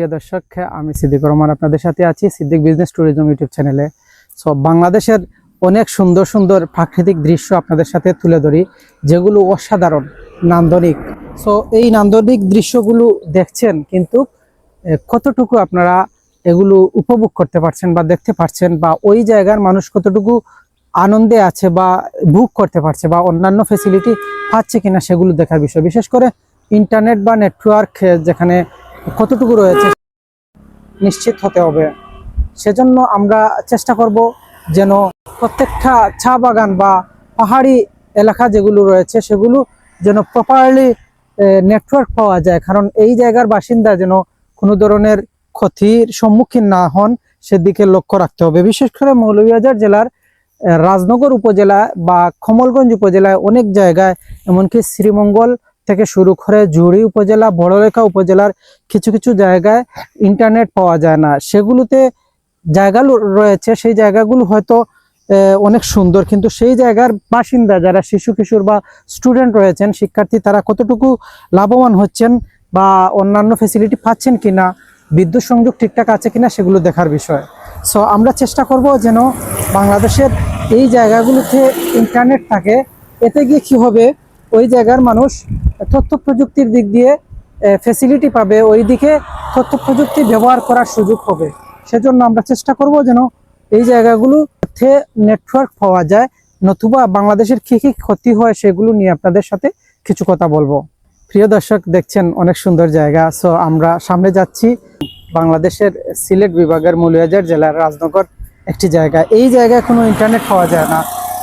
প্রিয় দর্শক, আমি সিদ্দিকুর রহমান আপনাদের সাথে আছি সিদ্দিক বিজনেস ট্যুরিজম ইউটিউব চ্যানেলে। বাংলাদেশের অনেক সুন্দর সুন্দর প্রাকৃতিক দৃশ্য আপনাদের সাথে তুলে ধরি, যেগুলো অসাধারণ নান্দনিক। এই নান্দনিক দৃশ্যগুলো দেখছেন, কিন্তু কতটুকু আপনারা এগুলো উপভোগ করতে পারছেন বা দেখতে পাচ্ছেন, বা ওই জায়গার মানুষ কতটুকু আনন্দে আছে বা ভোগ করতে পারছে বা অন্যান্য ফ্যাসিলিটি পাচ্ছে কিনা, সেগুলো দেখার বিষয়। বিশেষ করে ইন্টারনেট বা নেটওয়ার্ক যেখানে কতটুকু রয়েছে নিশ্চিত হতে হবে। সেজন্য আমরা চেষ্টা করব যেন প্রত্যেকটা চা বাগান বা পাহাড়ি এলাকা যেগুলো রয়েছে সেগুলো যেন প্রপারলি নেটওয়ার্ক পাওয়া যায়, কারণ এই জায়গার বাসিন্দা যেন কোনো ধরনের ক্ষতির সম্মুখীন না হন সেদিকে লক্ষ্য রাখতে হবে। বিশেষ করে মৌলভীবাজার জেলার রাজনগর উপজেলা বা কমলগঞ্জ উপজেলায় অনেক জায়গায়, এমনকি শ্রীমঙ্গল থেকে শুরু করে জুড়ি উপজেলা, বড়লেখা উপজেলার কিছু কিছু জায়গায় ইন্টারনেট পাওয়া যায় না। সেগুলোতে জায়গাগুলো রয়েছে, সেই জায়গাগুলো হয়তো অনেক সুন্দর, কিন্তু সেই জায়গার বাসিন্দা যারা শিশু কিশোর বা স্টুডেন্ট রয়েছেন, শিক্ষার্থী, তারা কতটুকু লাভবান হচ্ছেন বা অন্যান্য ফ্যাসিলিটি পাচ্ছেন কিনা, বিদ্যুৎ সংযোগ ঠিকঠাক আছে কিনা, সেগুলো দেখার বিষয়। আমরা চেষ্টা করব যেন বাংলাদেশের এই জায়গাগুলোতে ইন্টারনেট থাকে। এতে গিয়ে কি হবে, ওই জায়গার মানুষ তথ্য প্রযুক্তির দিক দিয়ে ফ্যাসিলিটি পাবে, ওই দিকে তথ্য প্রযুক্তি ব্যবহার করার সুযোগ হবে। সেজন্য আমরা চেষ্টা করব যেন এই জায়গাগুলোতে নেটওয়ার্ক পাওয়া যায়, নতুবা বাংলাদেশের কি কি ক্ষতি হয় সেগুলো নিয়ে আপনাদের সাথে কিছু কথা বলবো। প্রিয় দর্শক, দেখছেন অনেক সুন্দর জায়গা। আমরা সামনে যাচ্ছি বাংলাদেশের সিলেট বিভাগের মৌলভীবাজার জেলার রাজনগর একটি জায়গা। এই জায়গায় কোনো ইন্টারনেট পাওয়া যায় না।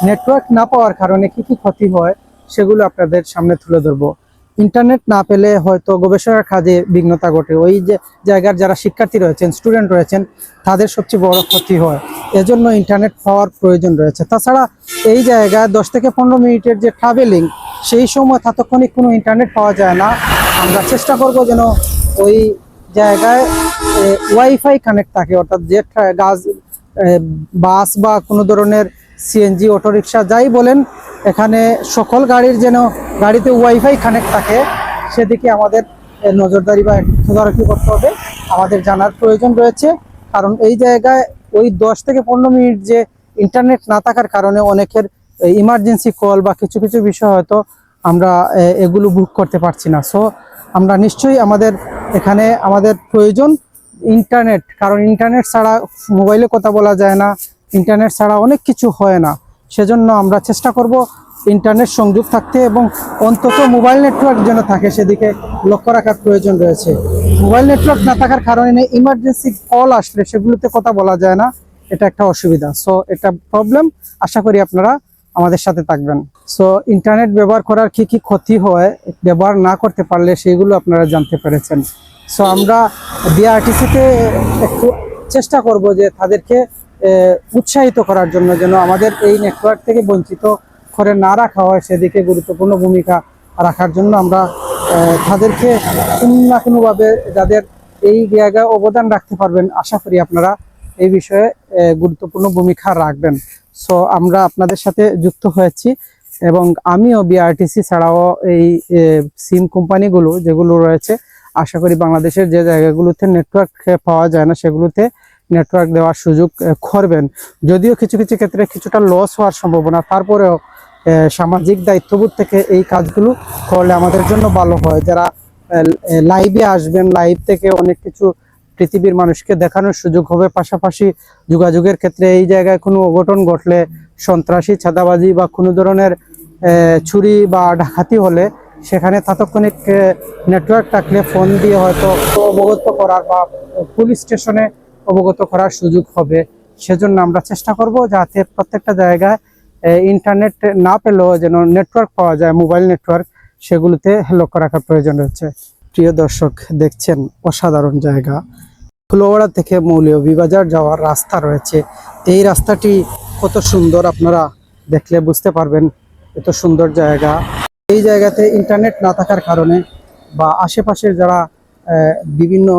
নেটওয়ার্ক না পাওয়ার কারণে কি কি ক্ষতি হয় সেগুলো আপনাদের সামনে তুলে ধরবো। ইন্টারনেট না পেলে হয়তো গবেষণার কাজে বিঘ্নতা ঘটে। ওই যে জায়গার যারা শিক্ষার্থী রয়েছেন, স্টুডেন্ট রয়েছেন, তাদের সবচেয়ে বড় ক্ষতি হয়। এজন্য ইন্টারনেট পাওয়ার প্রয়োজন রয়েছে। তাছাড়া এই জায়গায় 10 থেকে 15 মিনিটের যে ট্রাভেলিং, সেই সময় তাৎক্ষণিক কোনো ইন্টারনেট পাওয়া যায় না। আমরা চেষ্টা করব যেন ওই জায়গায় ওয়াইফাই কানেক্ট থাকে, অর্থাৎ যে বাস বা কোনো ধরনের সিএনজি, অটোরিকশা, যাই বলেন, এখানে সকল গাড়িতে ওয়াইফাই কানেক্ট থাকে, সেদিকে আমাদের নজরদারি বা তদারকি করতে হবে, আমাদের জানার প্রয়োজন রয়েছে। কারণ এই জায়গায় ওই 10 থেকে 15 মিনিট যে ইন্টারনেট না থাকার কারণে অনেকের ইমার্জেন্সি কল বা কিছু কিছু বিষয় হয়তো আমরা এগুলো বুক করতে পারছি না। আমরা নিশ্চয়ই আমাদের প্রয়োজন ইন্টারনেট, কারণ ইন্টারনেট ছাড়া মোবাইলে কথা বলা যায় না, ইন্টারনেট ছাড়া অনেক কিছু হয় না। সেজন্য আমরা চেষ্টা করব ইন্টারনেট সংযোগ থাকতে, এবং অন্তত মোবাইল নেটওয়ার্ক যেন থাকে, সেদিকে লক্ষ্য রাখার প্রয়োজন রয়েছে। মোবাইল নেটওয়ার্ক না থাকার কারণে ইমার্জেন্সি কল আসলে সেগুলোতে কথা বলা যায় না, এটা একটা অসুবিধা। এটা প্রবলেম। আশা করি আপনারা আমাদের সাথে থাকবেন। ইন্টারনেট ব্যবহার করার কি কি ক্ষতি হয়, ব্যবহার না করতে পারলে সেগুলো আপনারা জানতে পেরেছেন। আমরা বিআরটিসিতে একটু চেষ্টা করব যে তাদেরকে উৎসাহিত করার জন্য, যেন আমাদের এই নেটওয়ার্ক থেকে বঞ্চিত করে না রাখা হয়, সেদিকে গুরুত্বপূর্ণ ভূমিকা রাখার জন্য আমরা তাদেরকে কোনো না কোনোভাবে, যাদের এই জায়গায় অবদান রাখতে পারবেন, আশা করি আপনারা এই বিষয়ে গুরুত্বপূর্ণ ভূমিকা রাখবেন। আমরা আপনাদের সাথে যুক্ত হয়েছি, এবং আমিও বিআরটিসি ছাড়াও এই সিম কোম্পানিগুলো যেগুলো রয়েছে, আশা করি বাংলাদেশের যে জায়গাগুলোতে নেটওয়ার্ক পাওয়া যায় না সেগুলোতে নেটওয়ার্ক দেওয়ার সুযোগ করবেন। যদিও কিছু কিছু ক্ষেত্রে কিছুটা লস হওয়ার সম্ভাবনা, তারপরেও সামাজিক দায়িত্ববোধ থেকে এই কাজগুলো করলে আমাদের জন্য ভালো হয়। যারা লাইভে আসবেন, লাইভ থেকে অনেক কিছু পৃথিবীর মানুষকে দেখানোর সুযোগ হবে। পাশাপাশি যোগাযোগের ক্ষেত্রে এই জায়গায় কোনো অঘটন ঘটলে, সন্ত্রাসী, চাঁদাবাজি বা কোনো ধরনের চুরি বা ডাকাতি হলে, সেখানে তাৎক্ষণিক নেটওয়ার্ক থাকলে ফোন দিয়ে হয়তো অবগত করার বা পুলিশ স্টেশনে অবগত করার সুযোগ হবে। সেজন্য আমরা চেষ্টা করব যাতে প্রত্যেকটা জায়গায় ইন্টারনেট না পেলেও যেন নেটওয়ার্ক পাওয়া যায়, মোবাইল নেটওয়ার্ক, সেগুলোতে লক্ষ্য রাখার প্রয়োজন রয়েছে। প্রিয় দর্শক, দেখছেন অসাধারণ জায়গা। ফুলওয়াড়া থেকে মৌলভীবাজার যাওয়ার রাস্তা রয়েছে। এই রাস্তাটি কত সুন্দর, আপনারা দেখলে বুঝতে পারবেন এত সুন্দর জায়গা। এই জায়গাতে ইন্টারনেট না থাকার কারণে বা আশেপাশের যারা বিভিন্ন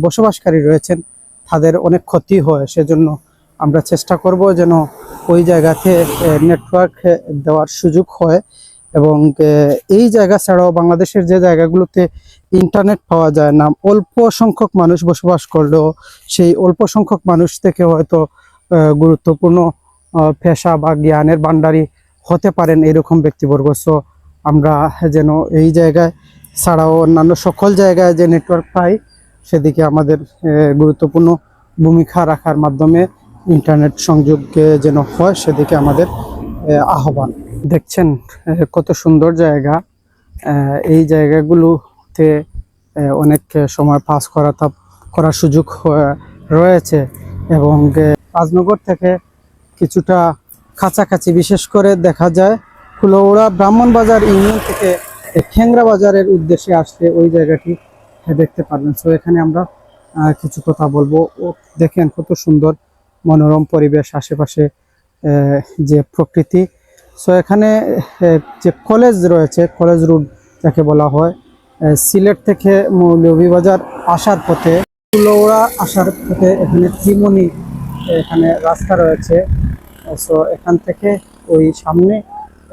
বসবাসকারী রয়েছেন, তাদের অনেক ক্ষতি হয়। সেজন্য আমরা চেষ্টা করব যেন ওই জায়গাতে নেটওয়ার্ক দেওয়ার সুযোগ হয়, এবং এই জায়গা ছাড়াও বাংলাদেশের যে জায়গাগুলোতে ইন্টারনেট পাওয়া যায় না, অল্প সংখ্যক মানুষ বসবাস করলেও সেই অল্প সংখ্যক মানুষ থেকে হয়তো গুরুত্বপূর্ণ পেশা বা জ্ঞানের ভান্ডারী হতে পারেন এরকম ব্যক্তিবর্গ। সো আমরা যেন এই জায়গায় ছাড়াও অন্যান্য সকল জায়গায় যে নেটওয়ার্ক পাই সেদিকে আমাদের গুরুত্বপূর্ণ ভূমিকা রাখার মাধ্যমে ইন্টারনেট সংযোগে যেন হয় সেদিকে আমাদের আহ্বান। দেখছেন কত সুন্দর জায়গা, এই জায়গাগুলোতে অনেক সময় পাস করার সুযোগ রয়েছে এবং রাজনগর থেকে কিছুটা কাছাকাছি, বিশেষ করে দেখা যায় কুলাউড়া ব্রাহ্মণবাজার ইউনিয়ন থেকে ঠেংরা বাজারের উদ্দেশ্যে আসলে ওই জায়গাটি দেখতে পারবেন। সো এখানে আমরা কিছু কথা বলবো। ও দেখেন কত সুন্দর মনোরম পরিবেশ, আশেপাশে যে প্রকৃতি। সো এখানে যে কলেজ রয়েছে, কলেজ রোড যাকে বলা হয়, সিলেট থেকে মৌলভীবাজার আসার পথে, কুলাউড়া আসার পথে এখানে ত্রিমণি এখানে রাস্তা রয়েছে। সো এখান থেকে ওই সামনে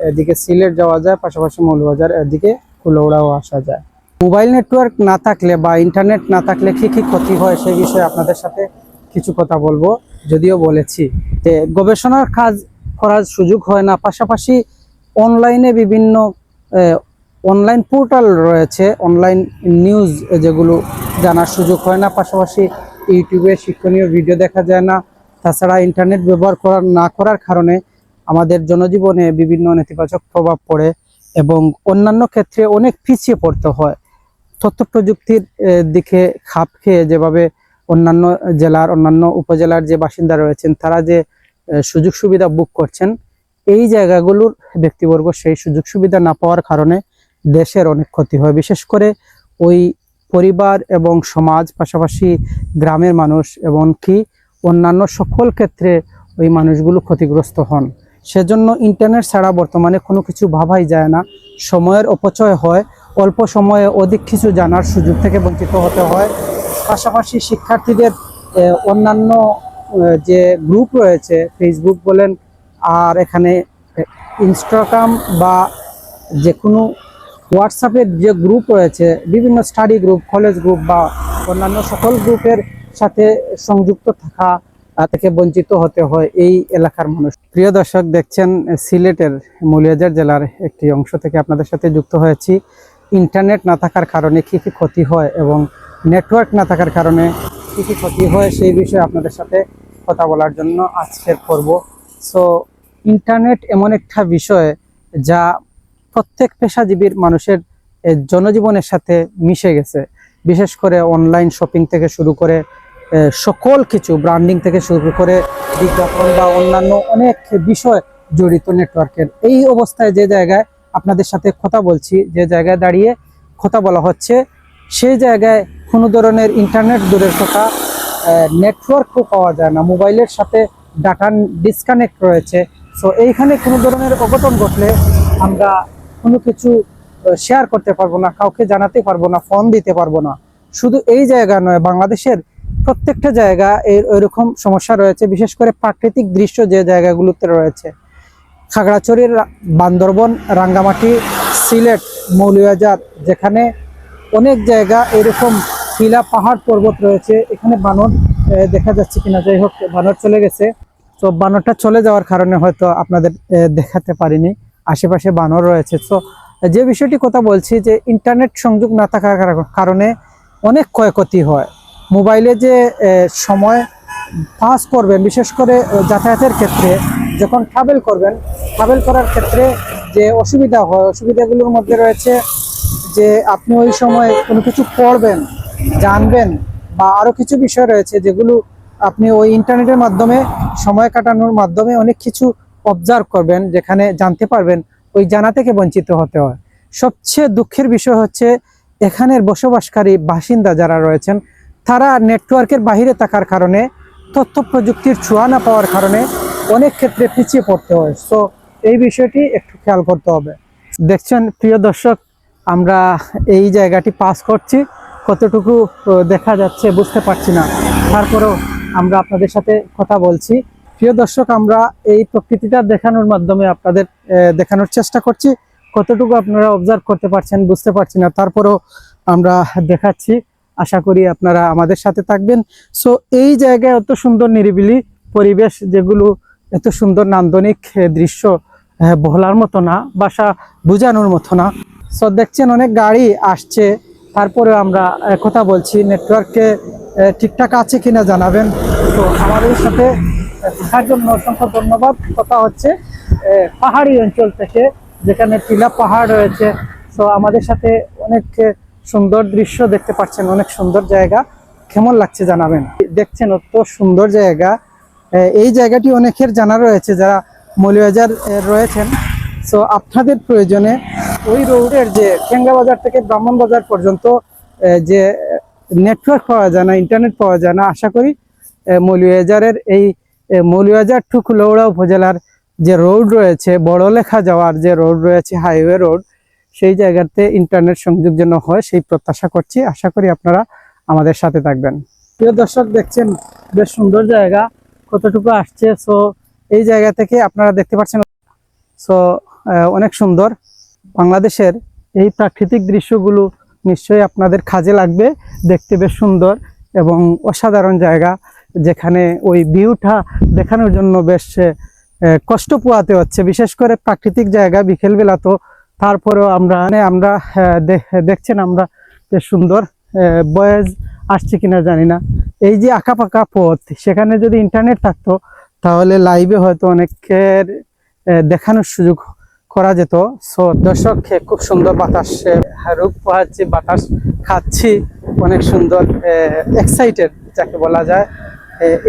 এদিকে সিলেট যাওয়া যায়, পাশাপাশি মৌলভীবাজার এদিকে কুলাউড়াও আসা যায়। মোবাইল নেটওয়ার্ক না থাকলে বা ইন্টারনেট না থাকলে কি কি ক্ষতি হয় সেই বিষয়ে আপনাদের সাথে কিছু কথা বলবো। যদিও বলেছি যে গবেষণার কাজ করার সুযোগ হয় না, পাশাপাশি অনলাইনে বিভিন্ন অনলাইন পোর্টাল রয়েছে, অনলাইন নিউজ যেগুলো জানার সুযোগ হয় না, পাশাপাশি ইউটিউবে শিক্ষণীয় ভিডিও দেখা যায় না। তাছাড়া ইন্টারনেট ব্যবহার না করার কারণে আমাদের জনজীবনে বিভিন্ন নেতিবাচক প্রভাব পড়ে এবং অন্যান্য ক্ষেত্রে অনেক পিছিয়ে পড়তে হয়। তথ্য প্রযুক্তির দিকে খাপ খেয়ে যেভাবে অন্যান্য জেলার, অন্যান্য উপজেলার যে বাসিন্দা রয়েছেন তারা যে সুযোগ সুবিধা বুক করছেন, এই জায়গাগুলোর ব্যক্তিবর্গ সেই সুযোগ সুবিধা না পাওয়ার কারণে দেশের অনেক ক্ষতি হয়। বিশেষ করে ওই পরিবার এবং সমাজ, পাশাপাশি গ্রামের মানুষ এবং কি অন্যান্য সকল ক্ষেত্রে ওই মানুষগুলো ক্ষতিগ্রস্ত হন। সেজন্য ইন্টারনেট ছাড়া বর্তমানে কোনো কিছু ভাবাই যায় না। সময়ের অপচয় হয়, অল্প সময়ে অধিক কিছু জানার সুযোগ থেকে বঞ্চিত হতে হয়। পাশাপাশি শিক্ষার্থীদের অন্যান্য যে গ্রুপ রয়েছে, ফেসবুক বলেন আর এখানে ইনস্টাগ্রাম বা যে কোনো হোয়াটসঅ্যাপের যে গ্রুপ রয়েছে, বিভিন্ন স্টাডি গ্রুপ, কলেজ গ্রুপ বা অন্যান্য সকল গ্রুপের সাথে সংযুক্ত থাকা থেকে বঞ্চিত হতে হয় এই এলাকার মানুষ। প্রিয় দর্শক, দেখছেন সিলেটের মৌলভীবাজার জেলার একটি অংশ থেকে আপনাদের সাথে যুক্ত হয়েছি। ইন্টারনেট না থাকার কারণে কী কী ক্ষতি হয় এবং নেটওয়ার্ক না থাকার কারণে কী কী ক্ষতি হয় সেই বিষয়ে আপনাদের সাথে কথা বলার জন্য আজকের পর্ব। সো ইন্টারনেট এমন একটা বিষয় যা প্রত্যেক পেশাজীবীর মানুষের জনজীবনের সাথে মিশে গেছে। বিশেষ করে অনলাইন শপিং থেকে শুরু করে সকল কিছু, ব্র্যান্ডিং থেকে শুরু করে বিজ্ঞাপন বা অন্যান্য অনেক বিষয় জড়িত নেটওয়ার্কের। এই অবস্থায় যে জায়গায় আপনাদের সাথে কথা বলছি, যে জায়গায় দাঁড়িয়ে কথা বলা হচ্ছে, সেই জায়গায় কোনো ধরনের ইন্টারনেট দূরের কথা, নেটওয়ার্কও পাওয়া যায় না, মোবাইলের সাথে ডাটা ডিসকানেক্ট রয়েছে। সো এইখানে কোনো ধরনের অঘটন ঘটলে আমরা কোনো কিছু শেয়ার করতে পারবো না, কাউকে জানাতে পারবো না, ফোন দিতে পারবো না। শুধু এই জায়গা নয়, বাংলাদেশের প্রত্যেকটা জায়গা এরকম সমস্যা রয়েছে। বিশেষ করে প্রাকৃতিক দৃশ্য যে জায়গাগুলোতে রয়েছে, খাগড়াছড়ির, বান্দরবন, রাঙ্গামাটি, সিলেট, মৌলভীবাজার, যেখানে অনেক জায়গা এরকম টিলা, পাহাড়, পর্বত রয়েছে। এখানে বানর দেখা যাচ্ছে কিনা, যাই হোক বানর চলে গেছে। তো বানরটা চলে যাওয়ার কারণে হয়তো আপনাদের দেখাতে পারিনি, আশেপাশে বানর রয়েছে। তো যে বিষয়টি কথা বলছি, যে ইন্টারনেট সংযোগ না থাকার কারণে অনেক ক্ষয়ক্ষতি হয়। মোবাইলে যে সময় পাস করবেন, বিশেষ করে যাতায়াতের ক্ষেত্রে যখন ট্রাভেল করবেন, ট্রাভেল করার ক্ষেত্রে যে অসুবিধা হয়, অসুবিধাগুলোর মধ্যে রয়েছে যে আপনি ওই সময় কোনো কিছু পড়বেন, জানবেন বা আরও কিছু বিষয় রয়েছে যেগুলো আপনি ওই ইন্টারনেটের মাধ্যমে, সময় কাটানোর মাধ্যমে অনেক কিছু অবজার্ভ করবেন, যেখানে জানতে পারবেন, ওই জানা থেকে বঞ্চিত হতে হয়। সবচেয়ে দুঃখের বিষয় হচ্ছে এখানের বসবাসকারী বাসিন্দা যারা রয়েছেন তারা নেটওয়ার্কের বাহিরে থাকার কারণে, তথ্য প্রযুক্তির ছোঁয়া না পাওয়ার কারণে অনেক ক্ষেত্রে পিছিয়ে পড়তে হয়। সো এই বিষয়টি একটু খেয়াল করতে হবে। দেখছেন প্রিয় দর্শক, আমরা এই জায়গাটি পাস করছি, কতটুকু দেখা যাচ্ছে বুঝতে পারছি না, তারপরেও আমরা আপনাদের সাথে কথা বলছি। প্রিয় দর্শক, আমরা এই প্রকৃতিটা দেখানোর মাধ্যমে আপনাদের দেখানোর চেষ্টা করছি, কতটুকু আপনারা অবজার্ভ করতে পারছেন বুঝতে পারছি না, তারপরেও আমরা দেখাচ্ছি। আশা করি আপনারা আমাদের সাথে থাকবেন। সো এই জায়গায় এত সুন্দর নিরিবিলি পরিবেশ, যেগুলো এত সুন্দর নান্দনিক দৃশ্য বলার মতো না, ভাষা বোঝানোর মতো না। সো দেখছেন অনেক গাড়ি আসছে, তারপরে আমরা কথা বলছি। নেটওয়ার্কে ঠিকঠাক আছে কিনা জানাবেন। তো আমাদের সাথে থাকার জন্য অসংখ্য ধন্যবাদ। কথা হচ্ছে পাহাড়ি অঞ্চল থেকে, যেখানে টিলা পাহাড় রয়েছে। তো আমাদের সাথে অনেক সুন্দর দৃশ্য দেখতে পাচ্ছেন, অনেক সুন্দর জায়গা। কেমন লাগছে জানাবেন। দেখছেন অত সুন্দর জায়গা। এই জায়গাটি অনেকের জানা রয়েছে যারা মৌলভীবাজার রয়েছেন। সো আপনাদের প্রয়োজনে ওই রোডের যে টেঙ্গা বাজার থেকে ব্রাহ্মণবাজার পর্যন্ত যে নেটওয়ার্ক পাওয়া যায় না, ইন্টারনেট পাওয়া যায় না, আশা করি মৌলভীবাজারের এই মৌলভীবাজার টু কুলাউড়া উপজেলার যে রোড রয়েছে, বড়লেখা যাওয়ার যে রোড রয়েছে, হাইওয়ে রোড, সেই জায়গাতে ইন্টারনেট সংযোগ যেন হয় সেই প্রত্যাশা করছি। আশা করি আপনারা আমাদের সাথে থাকবেন। প্রিয় দর্শক, দেখছেন বেশ সুন্দর জায়গা, কতটুকু আসছে। সো এই জায়গা থেকে আপনারা দেখতে পাচ্ছেন। সো অনেক সুন্দর। বাংলাদেশের এই প্রাকৃতিক দৃশ্যগুলো নিশ্চয়ই আপনাদের কাজে লাগবে। দেখতে বেশ সুন্দর এবং অসাধারণ জায়গা, যেখানে ওই ভিউটা দেখানোর জন্য বেশ কষ্ট পোয়াতে হচ্ছে, বিশেষ করে প্রাকৃতিক জায়গা বিকেলবেলা। তো তারপরেও আমরা দেখছেন আমরা বেশ সুন্দর। বয়েজ আসছে কিনা জানি না। এই যে আঁকা পাকা পথ, সেখানে যদি ইন্টারনেট থাকতো তাহলে লাইভে হয়তো অনেকের দেখানোর সুযোগ করা যেত। সো দর্শক, খুব সুন্দর বাতাস, রূপ পোহাচ্ছি, বাতাস খাচ্ছি, অনেক সুন্দর এক্সাইটেড যাকে বলা যায়।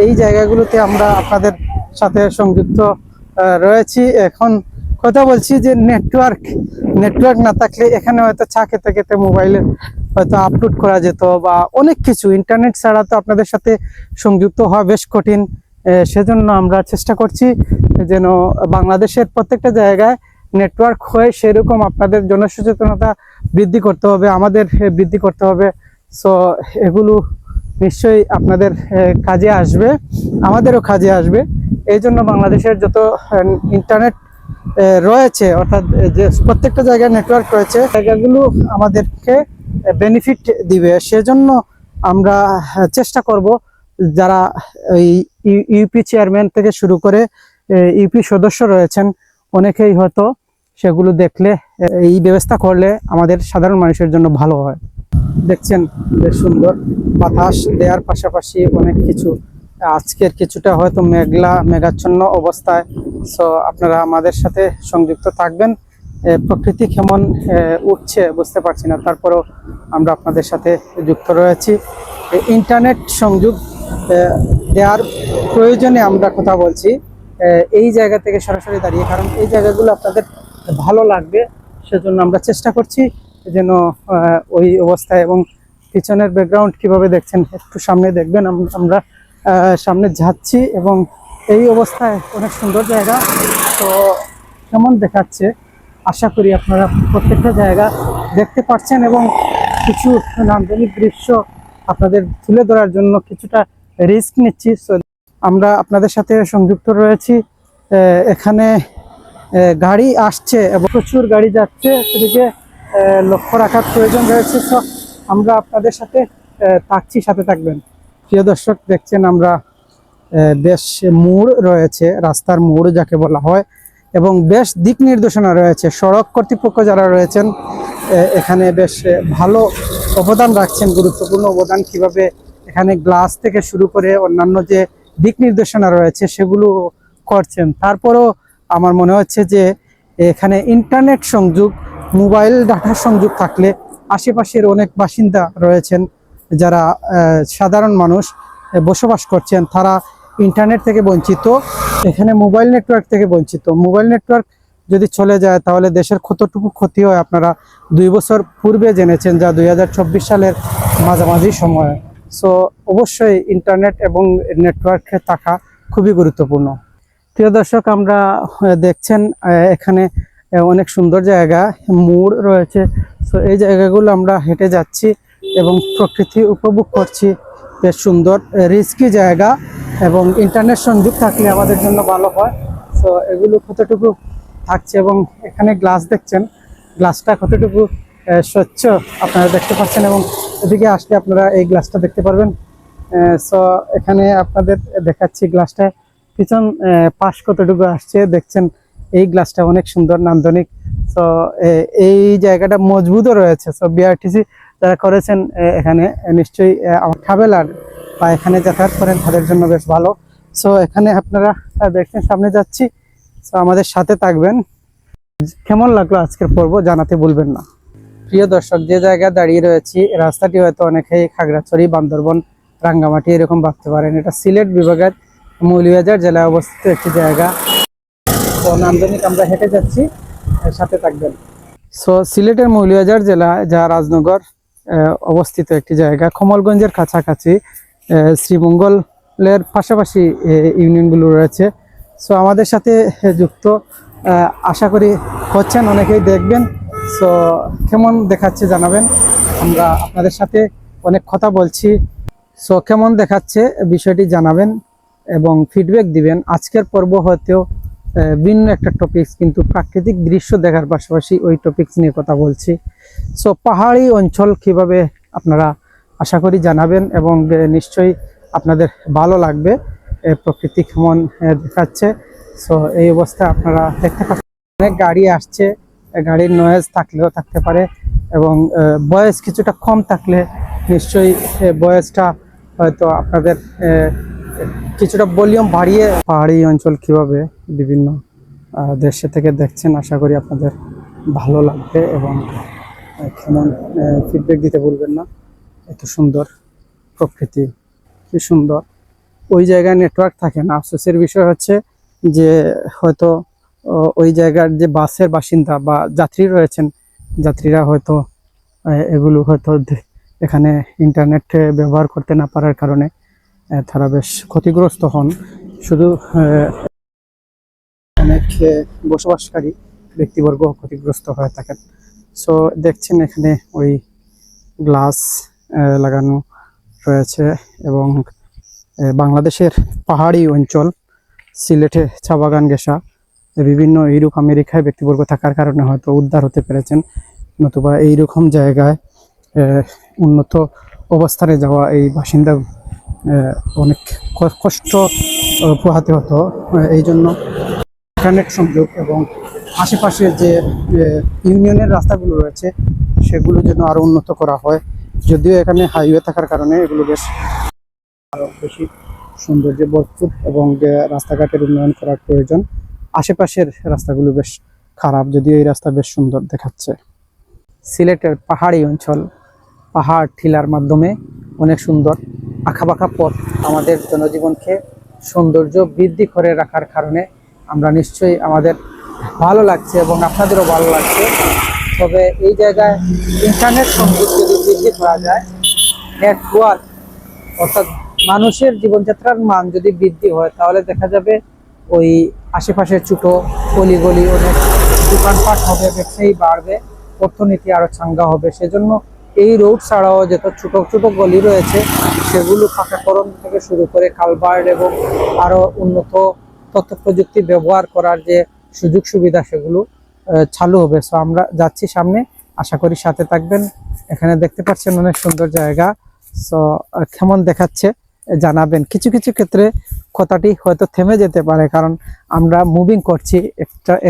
এই জায়গাগুলোতে আমরা আপনাদের সাথে সংযুক্ত রয়েছি। এখন কথা বলছি যে নেটওয়ার্ক না থাকলে এখানে হয়তো চা খেতে খেতে মোবাইলে হয়তো আপলোড করা যেত, বা অনেক কিছু। ইন্টারনেট ছাড়া তো আপনাদের সাথে সংযুক্ত হওয়া বেশ কঠিন। সেজন্য আমরা চেষ্টা করছি যেন বাংলাদেশের প্রত্যেকটা জায়গায় নেটওয়ার্ক হয়, সেরকম আপনাদের জনসচেতনতা বৃদ্ধি করতে হবে, আমাদের বৃদ্ধি করতে হবে। সো এগুলো নিশ্চয়ই আপনাদের কাজে আসবে, আমাদেরও কাজে আসবে। এই জন্য বাংলাদেশের যত ইন্টারনেট রয়েছে, অর্থাৎ যে প্রত্যেকটা জায়গায় নেটওয়ার্ক রয়েছে, জায়গাগুলো আমাদেরকে বেনিফিট দিবে। সেজন্য আমরা চেষ্টা করব, যারা ইউপি চেয়ারম্যান থেকে শুরু করে ইউপি সদস্য রয়েছেন, অনেকেই হয়তো সেগুলো দেখলে, এই ব্যবস্থা করলে আমাদের সাধারণ মানুষের জন্য ভালো হয়। দেখছেন বেশ সুন্দর বাতাস দেওয়ার পাশাপাশি অনেক কিছু। আজকের কিছুটা হয়তো মেঘাচ্ছন্ন অবস্থায়। সো আপনারা আমাদের সাথে সংযুক্ত থাকবেন। প্রকৃতি কেমন উঠছে বুঝতে পারছি না, তারপরেও আমরা আপনাদের সাথে যুক্ত রয়েছি। ইন্টারনেট সংযোগ দেওয়ার প্রয়োজনে আমরা কথা বলছি এই জায়গা থেকে সরাসরি দাঁড়িয়ে, কারণ এই জায়গাগুলো আপনাদের ভালো লাগবে। সেজন্য আমরা চেষ্টা করছি যেন ওই অবস্থায়। এবং পিছনের ব্যাকগ্রাউন্ড কিভাবে দেখছেন, একটু সামনে দেখবেন। আমরা সামনে যাচ্ছি এবং এই অবস্থায় অনেক সুন্দর জায়গা। তো কেমন দেখাচ্ছে, আশা করি আপনারা প্রত্যেকটা জায়গা দেখতে পাচ্ছেন এবং কিছু নান্দনিক দৃশ্য আপনাদের তুলে ধরার জন্য কিছুটা রিস্ক নিচ্ছি। আমরা আপনাদের সাথে সংযুক্ত রয়েছি। এখানে গাড়ি আসছে এবং প্রচুর গাড়ি যাচ্ছে, সেদিকে লক্ষ্য রাখার প্রয়োজন রয়েছে। তো আমরা আপনাদের সাথে থাকছি, সাথে থাকবেন। প্রিয় দর্শক, দেখছেন আমরা বেশ মোড় রয়েছে, রাস্তার মোড় যাকে বলা হয়, এবং বেশ দিক নির্দেশনা রয়েছে। সড়ক কর্তৃপক্ষ যারা রয়েছেন এখানে বেশ ভালো অবদান রাখছেন, গুরুত্বপূর্ণ অবদান। কিভাবে এখানে গ্লাস থেকে শুরু করে অন্যান্য যে দিক নির্দেশনা রয়েছে সেগুলো করছেন। তারপরেও আমার মনে হচ্ছে যে এখানে ইন্টারনেট সংযোগ, মোবাইল ডাটা সংযোগ থাকলে আশেপাশের অনেক বাসিন্দা রয়েছেন যারা সাধারণ মানুষ বসবাস করছেন, তারা ইন্টারনেট থেকে বঞ্চিত, এখানে মোবাইল নেটওয়ার্ক থেকে বঞ্চিত। মোবাইল নেটওয়ার্ক যদি চলে যায় তাহলে দেশের কতটুকু ক্ষতি হয় আপনারা 2 বছর পূর্বে জেনেছেন, যা 2024 সালের মাঝামাঝি সময়ে। সো অবশ্যই ইন্টারনেট এবং নেটওয়ার্কে থাকা খুবই গুরুত্বপূর্ণ। প্রিয় দর্শক, আমরা দেখছেন এখানে অনেক সুন্দর জায়গা, মোড় রয়েছে। সো এই জায়গাগুলো আমরা হেঁটে যাচ্ছি এবং প্রকৃতি উপভোগ করছি। বেশ সুন্দর রিস্কি জায়গা এবং ইন্টারনেট সংযোগ থাকলে আমাদের জন্য ভালো হয়। সো এগুলো কতটুকু থাকছে, এবং এখানে গ্লাস দেখছেন, গ্লাসটা কতটুকু স্বচ্ছ আপনারা দেখতে পাচ্ছেন, এবং এদিকে আসলে আপনারা এই গ্লাসটা দেখতে পারবেন। সো এখানে আপনাদের দেখাচ্ছি গ্লাসটা পিছন পাশ কতটুকু আসছে দেখছেন। এই গ্লাসটা অনেক সুন্দর নান্দনিক। তো এই জায়গাটা মজবুতও রয়েছে। সো বিআরটিসি যারা করেছেন এখানে নিশ্চয়ই ট্রাভেলার বা এখানে যাতায়াত করেন তাদের জন্য বেশ ভালো। সো এখানে আপনারা দেখছেন সামনে যাচ্ছি। সো আমাদের সাথে থাকবেন। কেমন লাগলো আজকের পর্ব জানাতে ভুলবেন না। প্রিয় দর্শক, যে জায়গায় দাঁড়িয়ে রয়েছি রাস্তাটি হয়তো অনেকেই খাগড়াছড়ি, বান্দরবন, রাঙ্গামাটি এরকম ভাবতে পারেন। এটা সিলেট বিভাগের মৌলভীবাজার জেলায় অবস্থিত একটি জায়গা। তো নান্দনিক আমরা হেঁটে যাচ্ছি, সাথে থাকবেন। সো সিলেটের মৌলভীবাজার জেলা, যা রাজনগর অবস্থিত একটি জায়গা, কমলগঞ্জের কাছাকাছি, শ্রীমঙ্গলের পাশাপাশি ইউনিয়নগুলো রয়েছে। সো আমাদের সাথে যুক্ত আশা করি হচ্ছেন, অনেকেই দেখবেন। সো কেমন দেখাচ্ছে জানাবেন। আমরা আপনাদের সাথে অনেক কথা বলছি। সো কেমন দেখাচ্ছে বিষয়টি জানাবেন এবং ফিডব্যাক দিবেন। আজকের পর্ব হয়তো ভিন্ন একটা টপিকস, কিন্তু প্রাকৃতিক দৃশ্য দেখার পাশাপাশি ওই টপিকস নিয়ে কথা বলছি। সো পাহাড়ি অঞ্চল কিভাবে আপনারা আশা করি জানাবেন, এবং নিশ্চয়ই আপনাদের ভালো লাগবে প্রকৃতি কেমন দেখাচ্ছে। সো এই অবস্থা আপনারা দেখতে পাচ্ছেন, অনেক গাড়ি আসছে। গাড়ির নয়েজ থাকলেও থাকতে পারে, এবং বয়স কিছুটা কম থাকলে নিশ্চয়ই বয়সটা হয়তো আপনাদের কিছুটা ভলিউম বাড়িয়ে। পাহাড়ি অঞ্চল কিভাবে বিভিন্ন দেশে থেকে দেখছেন আশা করি আপনাদের ভালো লাগবে, এবং কেমন ফিডব্যাক দিতে ভুলবেন না। এত সুন্দর প্রকৃতি, কি সুন্দর। ওই জায়গায় নেটওয়ার্ক থাকে না। আফসোসের বিষয় হচ্ছে যে হয়তো ওই জায়গার যে বাসের বাসিন্দা বা যাত্রী রয়েছেন, যাত্রীরা হয়তো এগুলো হয়তো এখানে ইন্টারনেট ব্যবহার করতে না পারার কারণে তারা বেশ ক্ষতিগ্রস্ত হন। শুধু অনেক বসবাসকারী ব্যক্তিবর্গ ক্ষতিগ্রস্ত হয়ে থাকেন। সো দেখছেন এখানে ওই গ্লাস লাগানো রয়েছে, এবং বাংলাদেশের পাহাড়ি অঞ্চল, সিলেটে চা বাগান ঘেঁষা বিভিন্ন ইউরোপ আমেরিকায় ব্যক্তিবর্গ থাকার কারণে হয়তো উদ্ধার হতে পেরেছেন, নতুবা এইরকম জায়গায় উন্নত অবস্থানে যাওয়া এই বাসিন্দা অনেক কষ্ট পোহাতে হতো। এই জন্য ইন্টারনেট সংযোগ এবং আশেপাশে যে ইউনিয়নের রাস্তাগুলো রয়েছে সেগুলো যেন আরো উন্নত করা হয়। যদিও এখানে হাইওয়ে থাকার কারণে এগুলো বেশ আরো বেশি সৌন্দর্যে ভরপুর, এবং রাস্তাঘাটের উন্নয়ন করার প্রয়োজন। আশেপাশের রাস্তাগুলো বেশ খারাপ, যদিও এই রাস্তা বেশ সুন্দর দেখাচ্ছে। সিলেটের পাহাড়ি অঞ্চল, পাহাড় টিলার মাধ্যমে অনেক সুন্দর আঁকাবাঁকা পথ আমাদের জনজীবনকে সৌন্দর্য বৃদ্ধি করে রাখার কারণে আমরা নিশ্চয়ই আমাদের ভালো লাগছে এবং আপনাদেরও ভালো লাগছে। তবে এই জায়গায় ইন্টারনেট সংযোগ যদি বৃদ্ধি করা যায়, নেটওয়ার্ক অর্থাৎ মানুষের জীবনযাত্রার মান যদি বৃদ্ধি হয়, তাহলে দেখা যাবে ওই আশেপাশের ছোট গলি অনেক দোকানপাট হবে, ব্যবসায়ী বাড়বে, অর্থনীতি আরো চাঙ্গা হবে। সেজন্য এই রোড ছাড়াও যত ছোট ছোট গলি রয়েছে সেগুলো পাকাকরণ থেকে শুরু করে কালভার্ট এবং আরো উন্নত তথ্য প্রযুক্তি ব্যবহার করার যে সুযোগ সুবিধা সেগুলো চালু হবে। সো আমরা যাচ্ছি সামনে, আশা করি সাথে থাকবেন। এখানে দেখতে পাচ্ছেন অনেক সুন্দর জায়গা। সো কেমন দেখাচ্ছে জানাবেন। কিছু কিছু ক্ষেত্রে কথাটি হয়তো থেমে যেতে পারে, কারণ আমরা মুভিং করছি,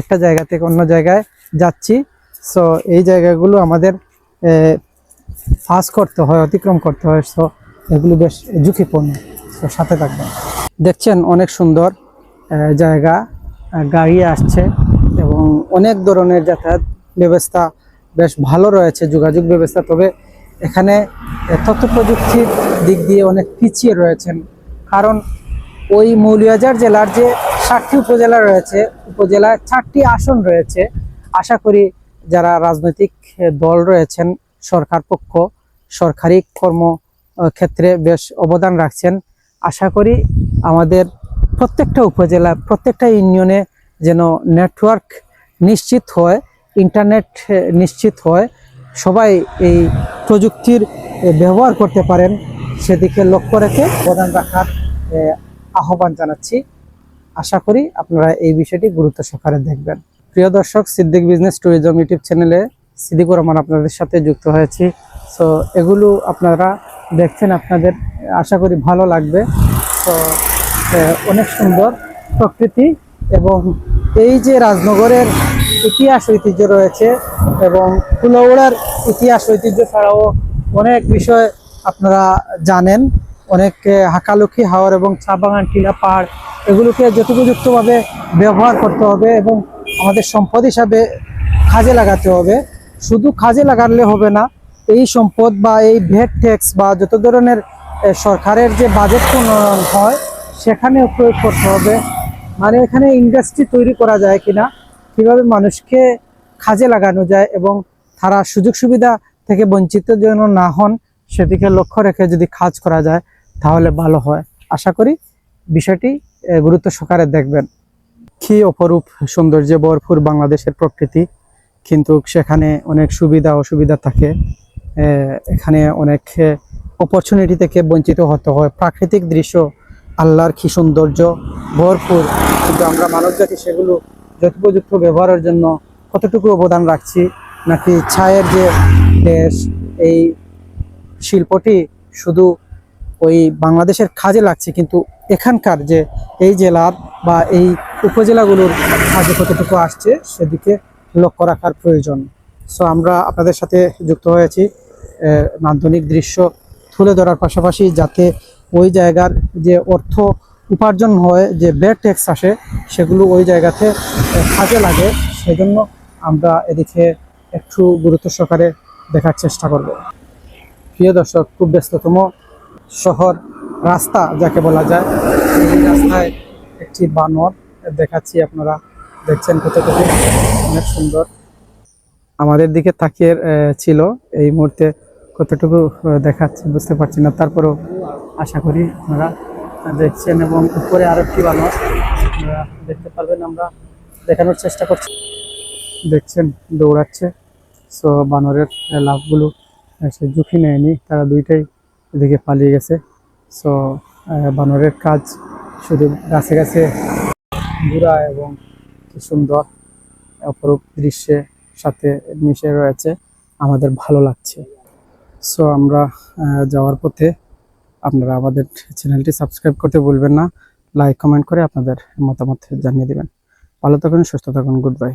একটা জায়গা থেকে অন্য জায়গায় যাচ্ছি। সো এই জায়গাগুলো আমাদের পাস করতে হয়, অতিক্রম করতে হয়। সো এগুলো বেশ ঝুঁকিপূর্ণ। তো সাথে থাকবেন। দেখছেন অনেক সুন্দর জায়গা, গাড়ি আসছে এবং অনেক ধরনের যাতায়াত ব্যবস্থা বেশ ভালো রয়েছে, যোগাযোগ ব্যবস্থা। তবে এখানে তথ্য প্রযুক্তির দিক দিয়ে অনেক পিছিয়ে রয়েছেন, কারণ ওই মৌলভীবাজার জেলার যে 7টি উপজেলা রয়েছে, উপজেলায় 4টি আসন রয়েছে। আশা করি যারা রাজনৈতিক দল রয়েছেন, সরকার পক্ষ সরকারি কর্ম ক্ষেত্রে বেশ অবদান রাখছেন। আশা করি আমাদের প্রত্যেকটা উপজেলা, প্রত্যেকটা ইউনিয়নে যেন নেটওয়ার্ক নিশ্চিত হয়, ইন্টারনেট নিশ্চিত হয়, সবাই এই প্রযুক্তির ব্যবহার করতে পারেন, সেদিকে লক্ষ্য রেখে অবদান রাখার আহ্বান জানাচ্ছি। আশা করি আপনারা এই বিষয়টি গুরুত্ব সহকারে দেখবেন। প্রিয় দর্শক, সিদ্দিক বিজনেস ট্যুরিজম ইউটিউব চ্যানেলে সিদ্দিকুর রহমান আপনাদের সাথে যুক্ত হয়েছি। সো এগুলো আপনারা দেখছেন, আপনাদের আশা করি ভালো লাগবে। তো অনেক সুন্দর প্রকৃতি এবং এই যে রাজনগরের ইতিহাস ঐতিহ্য রয়েছে এবং কুলাউড়ার ইতিহাস ঐতিহ্য ছাড়াও অনেক বিষয় আপনারা জানেন। অনেক হাকালুকি হাওর এবং চা বাগান, টিলা, পাহাড় এগুলোকে যথোপযুক্তভাবে ব্যবহার করতে হবে এবং আমাদের সম্পদ হিসাবে কাজে লাগাতে হবে। শুধু কাজে লাগালে হবে না, এই সম্পদ বা এই ভ্যাট ট্যাক্স বা যত ধরনের সরকারের যে বাজেট প্রণয়ন হয় সেখানেও প্রয়োগ করতে হবে। মানে এখানে ইন্ডাস্ট্রি তৈরি করা যায় কিনা, কিভাবে মানুষকে কাজে লাগানো যায় এবং তারা সুযোগ সুবিধা থেকে বঞ্চিত যেন না হন সেদিকে লক্ষ্য রেখে যদি কাজ করা যায় তাহলে ভালো হয়। আশা করি বিষয়টি গুরুত্ব সহকারে দেখবেন। কি অপরূপ সৌন্দর্যে ভরপুর বাংলাদেশের প্রকৃতি, কিন্তু সেখানে অনেক সুবিধা অসুবিধা থাকে। এখানে অনেক অপরচুনিটি থেকে বঞ্চিত হতে হয়। প্রাকৃতিক দৃশ্য আল্লাহর কি সৌন্দর্য ভরপুর, কিন্তু আমরা মানব জাতি সেগুলো যথোপযুক্ত ব্যবহারের জন্য কতটুকু অবদান রাখছি, নাকি ছায়ের যে দেশ এই শিল্পটি শুধু ওই বাংলাদেশের কাজে লাগছে, কিন্তু এখানকার যে এই জেলার বা এই উপজেলাগুলোর কাজে কতটুকু আসছে সেদিকে লক্ষ্য রাখার প্রয়োজন। সো আমরা আপনাদের সাথে যুক্ত হয়েছি নান্দনিক দৃশ্য তুলে ধরার পাশাপাশি, যাতে ওই জায়গার যে অর্থ উপার্জন হয়, যে ভ্যাট ট্যাক্স আসে সেগুলো ওই জায়গাতে কাজে লাগে। সেজন্য আমরা এদিকে একটু গুরুত্ব সহকারে দেখার চেষ্টা করব। প্রিয় দর্শক, খুব ব্যস্ততম শহর রাস্তা যাকে বলা যায়, এই রাস্তায় একটি বানর দেখাচ্ছি, আপনারা দেখছেন কতটুকু অনেক সুন্দর। আমাদের দিকে তাকিয়ে ছিল, এই মুহূর্তে কতটুকু দেখাচ্ছি বুঝতে পারছি না, তারপরেও আশা করি আপনারা দেখছেন। এবং উপরে আরেকটি বানর আপনারা দেখতে পারবেন, আমরা দেখানোর চেষ্টা করছি। দেখছেন দৌড়াচ্ছে। সো বানরের লাভগুলো সে ঝুঁকি নেয়নি, তারা দুইটাই এদিকে পালিয়ে গেছে। সো বানরের কাজ শুধু গাছে গাছে ঘোরা এবং কি সুন্দর অপরূপ দৃশ্যের সাথে মিশে রয়েছে, আমাদের ভালো লাগছে। সো আমরা যাওয়ার পথে আপনারা আমাদের চ্যানেলটি সাবস্ক্রাইব করতে ভুলবেন না, লাইক কমেন্ট করে আপনাদের মতামত জানিয়ে দেবেন। ভালো থাকুন, সুস্থ থাকুন, গুড বাই।